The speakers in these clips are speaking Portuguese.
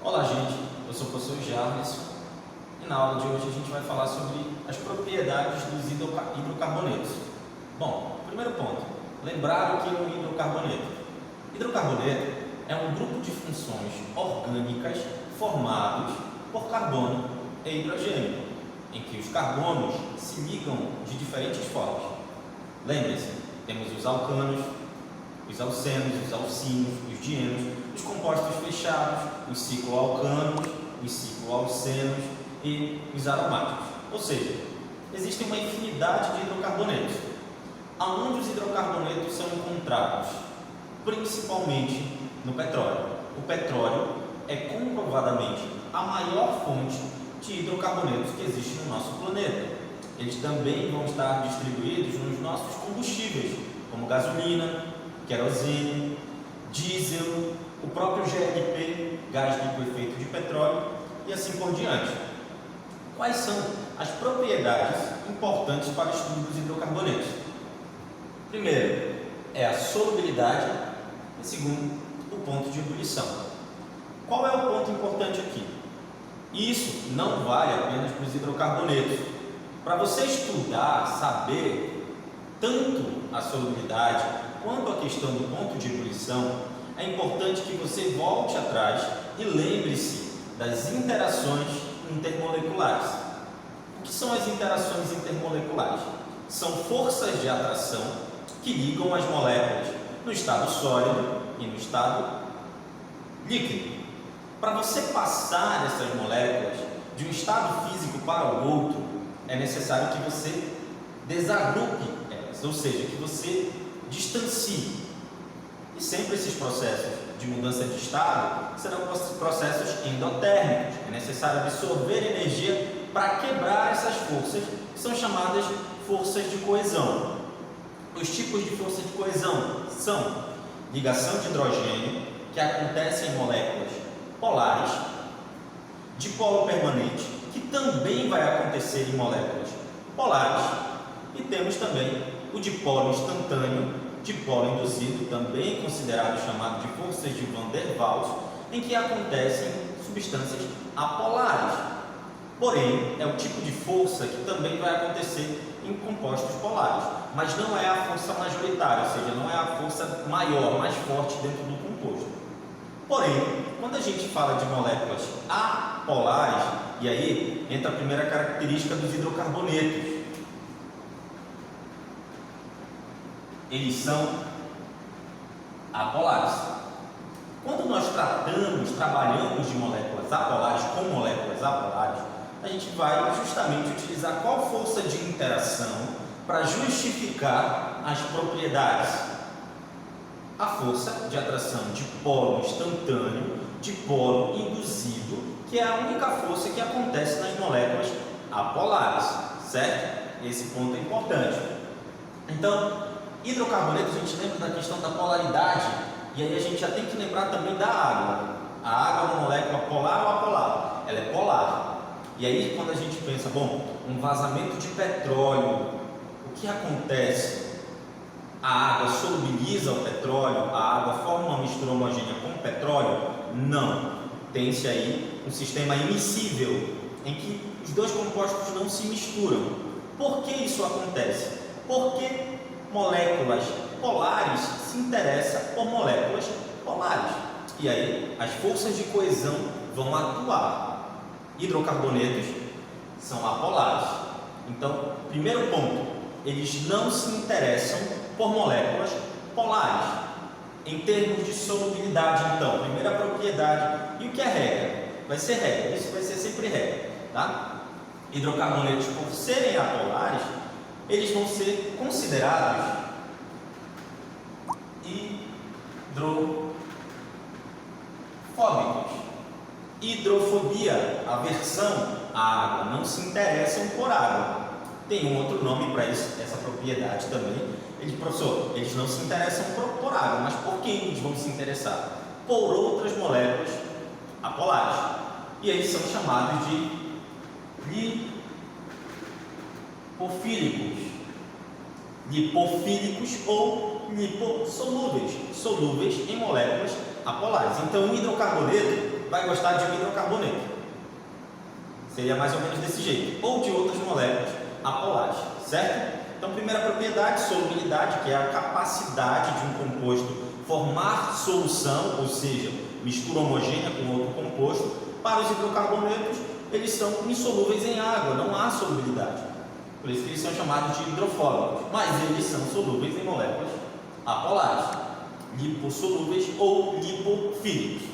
Olá, gente, eu sou o professor Jarvis e na aula de hoje a gente vai falar sobre as propriedades dos hidrocarbonetos. Bom, primeiro ponto, lembrar o que é um hidrocarboneto. Hidrocarboneto é um grupo de funções orgânicas formados por carbono e hidrogênio, em que os carbonos se ligam de diferentes formas. Lembre-se, temos os alcanos, os alcenos, os alcinos, os dienos, os compostos fechados, os cicloalcanos, os cicloalcenos e os aromáticos. Ou seja, existe uma infinidade de hidrocarbonetos. Aonde os hidrocarbonetos são encontrados? Principalmente no petróleo. O petróleo é comprovadamente a maior fonte de hidrocarbonetos que existe no nosso planeta. Eles também vão estar distribuídos nos nossos combustíveis, como gasolina, querosene, diesel, o próprio GLP, gás de efeito de petróleo, e assim por diante. Quais são as propriedades importantes para o estudo dos hidrocarbonetos? Primeiro, é a solubilidade, e segundo, o ponto de ebulição. Qual é o ponto importante aqui? Isso não vale apenas para os hidrocarbonetos. Para você estudar, saber tanto a solubilidade quanto a questão do ponto de ebulição, é importante que você volte atrás e lembre-se das interações intermoleculares. O que são as interações intermoleculares? São forças de atração que ligam as moléculas no estado sólido e no estado líquido. Para você passar essas moléculas de um estado físico para o outro, é necessário que você desagrupe elas, ou seja, que você distancie. E sempre esses processos de mudança de estado serão processos endotérmicos. É necessário absorver energia para quebrar essas forças, que são chamadas forças de coesão. Os tipos de força de coesão são ligação de hidrogênio, que acontece em moléculas polares, dipolo permanente, que também vai acontecer em moléculas polares, e temos também o dipolo instantâneo, dipolo induzido, também considerado chamado de forças de Van der Waals, em que acontecem substâncias apolares. Porém, é o tipo de força que também vai acontecer em compostos polares, mas não é a força majoritária, ou seja, não é a força maior, mais forte dentro do composto. Porém, quando a gente fala de moléculas apolares, e aí entra a primeira característica dos hidrocarbonetos. Eles são apolares. Quando nós trabalhamos de moléculas apolares com moléculas apolares, a gente vai justamente utilizar qual força de interação para justificar as propriedades? A força de atração de polo instantâneo, de polo induzido, que é a única força que acontece nas moléculas apolares, certo? Esse ponto é importante. Então, hidrocarbonetos, a gente lembra da questão da polaridade, e aí a gente já tem que lembrar também da água. A água é uma molécula polar ou apolar? Ela é polar. E aí, quando a gente pensa, bom, um vazamento de petróleo, o que acontece? A água solubiliza o petróleo? A água forma uma mistura homogênea com o petróleo? Não. Tem-se aí um sistema immiscível, em que os dois compostos não se misturam. Por que isso acontece? Porque moléculas polares se interessam por moléculas polares. E aí as forças de coesão vão atuar. Hidrocarbonetos são apolares. Então, primeiro ponto, eles não se interessam por moléculas polares. Em termos de solubilidade, então, primeira propriedade. E o que é regra? Vai ser regra, isso vai ser sempre regra, tá? Hidrocarbonetos, por serem apolares, eles vão ser considerados hidrofóbicos. Hidrofobia, aversão à água, não se interessam por água. Tem um outro nome para isso, essa propriedade também. Professor, eles não se interessam por água, mas por quem eles vão se interessar? Por outras moléculas apolares. E eles são chamados de lipofílicos ou lipossolúveis, solúveis em moléculas apolares. Então, o hidrocarboneto vai gostar de um hidrocarboneto. Seria mais ou menos desse jeito. Ou de outras moléculas apolares, certo? Então, primeira propriedade, solubilidade, que é a capacidade de um composto formar solução, ou seja, mistura homogênea com outro composto. Para os hidrocarbonetos, eles são insolúveis em água, não há solubilidade. Por isso que eles são chamados de hidrofóbicos, mas eles são solúveis em moléculas apolares, lipossolúveis ou lipofílicos.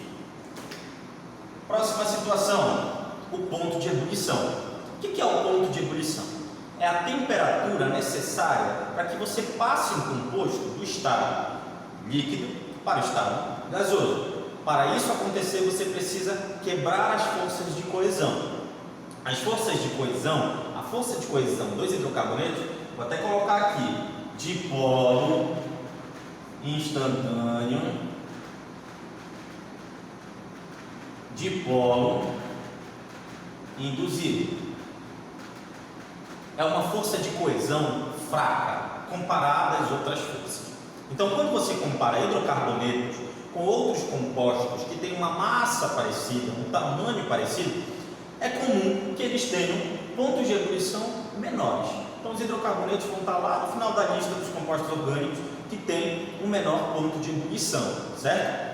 Próxima situação, o ponto de ebulição. O que é o ponto de ebulição? É a temperatura necessária para que você passe um composto do estado líquido para o estado gasoso. Para isso acontecer, você precisa quebrar as forças de coesão. As forças de coesão, a força de coesão dos hidrocarbonetos, vou até colocar aqui, dipolo instantâneo, dipolo induzido. É uma força de coesão fraca comparada às outras forças. Então, quando você compara hidrocarbonetos com outros compostos que têm uma massa parecida, um tamanho parecido, é comum que eles tenham pontos de ebulição menores. Então, os hidrocarbonetos vão estar lá no final da lista dos compostos orgânicos que têm um menor ponto de ebulição, certo?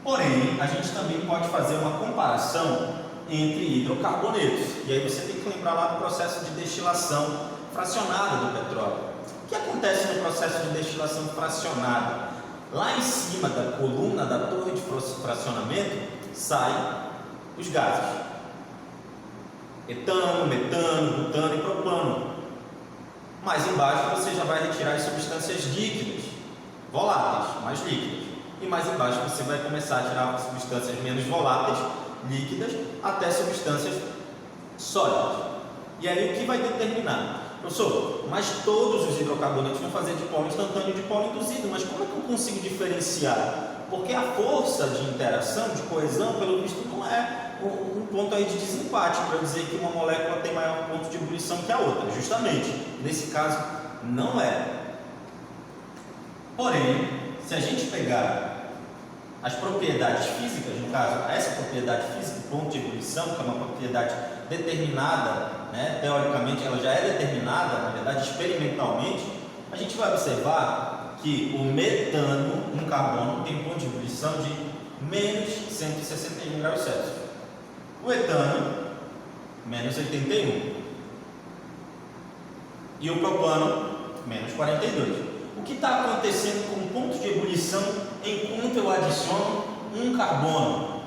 Porém, a gente também pode fazer uma comparação entre hidrocarbonetos. E aí você tem que lembrar lá do processo de destilação fracionada do petróleo. O que acontece no processo de destilação fracionada? Lá em cima da coluna da torre de fracionamento saem os gases: etano, metano, butano e propano. Mais embaixo você já vai retirar as substâncias líquidas, voláteis, mais líquidas. E mais embaixo você vai começar a tirar substâncias menos voláteis, líquidas, até substâncias sólidas. E aí o que vai determinar? Professor, mas todos os hidrocarbonetos vão fazer dipolo instantâneo e dipolo induzido, mas como é que eu consigo diferenciar? Porque a força de interação, de coesão, pelo visto, não é um ponto aí de desempate para dizer que uma molécula tem maior ponto de ebulição que a outra. Justamente, nesse caso, não é. Porém, se a gente pegar as propriedades físicas, no caso, essa propriedade física, ponto de ebulição, que é uma propriedade determinada, né? Teoricamente ela já é determinada, na verdade experimentalmente, a gente vai observar que o metano, um carbono, tem um ponto de ebulição de menos 161 graus Celsius. O etano, menos 81. E o propano, menos 42. O que está acontecendo com o ponto de ebulição enquanto eu adiciono um carbono?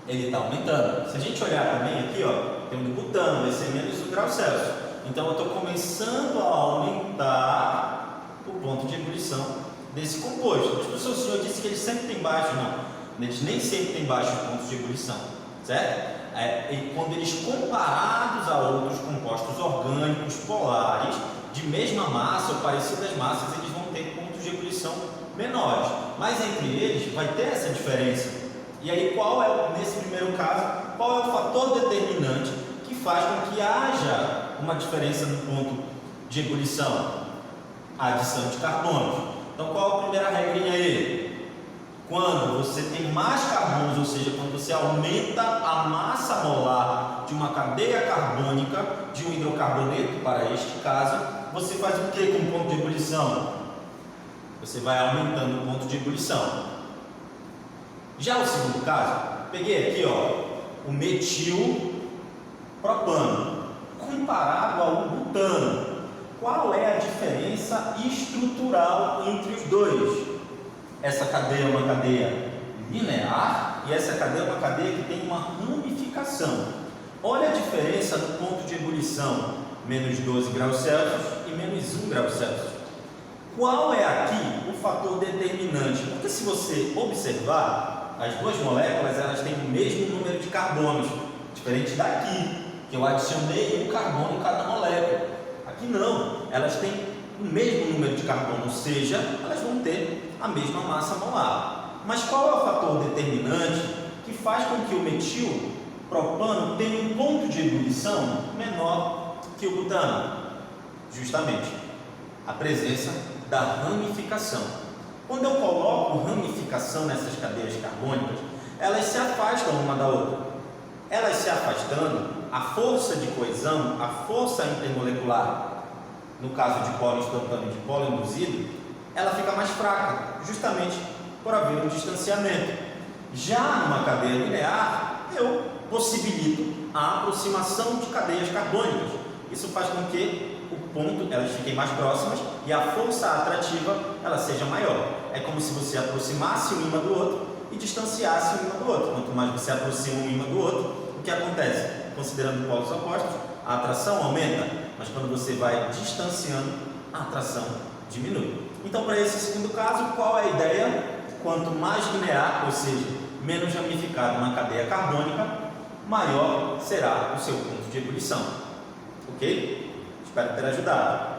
Ele está aumentando. Se a gente olhar também aqui, ó, tem um butano, vai ser menos 1 grau Celsius. Então eu estou começando a aumentar o ponto de ebulição desse composto. Mas, professor, o senhor disse que ele sempre tem baixo. Não, eles nem sempre têm baixo ponto de ebulição, certo? Quando eles comparados a outros compostos orgânicos polares de mesma massa ou parecidas massas, eles vão ter pontos de ebulição menores, mas entre eles vai ter essa diferença. E aí nesse primeiro caso, qual é o fator determinante que faz com que haja uma diferença no ponto de ebulição? A adição de carbonos. Então qual a primeira regrinha aí? Quando você tem mais carbonos, ou seja, quando você aumenta a massa molar de uma cadeia carbônica de um hidrocarboneto, para este caso, você faz o que com o ponto de ebulição? Você vai aumentando o ponto de ebulição. Já o segundo caso, peguei aqui, ó, o metilpropano comparado ao butano. Qual é a diferença estrutural entre os dois? Essa cadeia é uma cadeia linear e essa cadeia é uma cadeia que tem uma ramificação. Olha a diferença no ponto de ebulição, menos 12 graus Celsius e menos 1 grau Celsius. Qual é aqui o fator determinante? Porque se você observar, as duas moléculas elas têm o mesmo número de carbonos, diferente daqui, que eu adicionei um carbono em cada molécula. Aqui não, elas têm o mesmo número de carbono, ou seja, elas vão ter a mesma massa molar. Mas qual é o fator determinante que faz com que o metilpropano tenha um ponto de ebulição menor que o butano? Justamente a presença da ramificação. Quando eu coloco ramificação nessas cadeias carbônicas, elas se afastam uma da outra. Elas se afastando, a força de coesão, a força intermolecular, no caso de polo instantâneo e de polo induzido, ela fica mais fraca, justamente por haver um distanciamento. Já numa cadeia linear, eu possibilito a aproximação de cadeias carbônicas. Isso faz com que o ponto, elas fiquem mais próximas e a força atrativa ela seja maior. É como se você aproximasse um ímã do outro e distanciasse um ímã do outro. Quanto mais você aproxima um ímã do outro, o que acontece? Considerando polos opostos, a atração aumenta, mas quando você vai distanciando, a atração diminui. Então, para esse segundo caso, qual é a ideia? Quanto mais linear, ou seja, menos ramificado na cadeia carbônica, maior será o seu ponto de ebulição. Ok? Espero ter ajudado.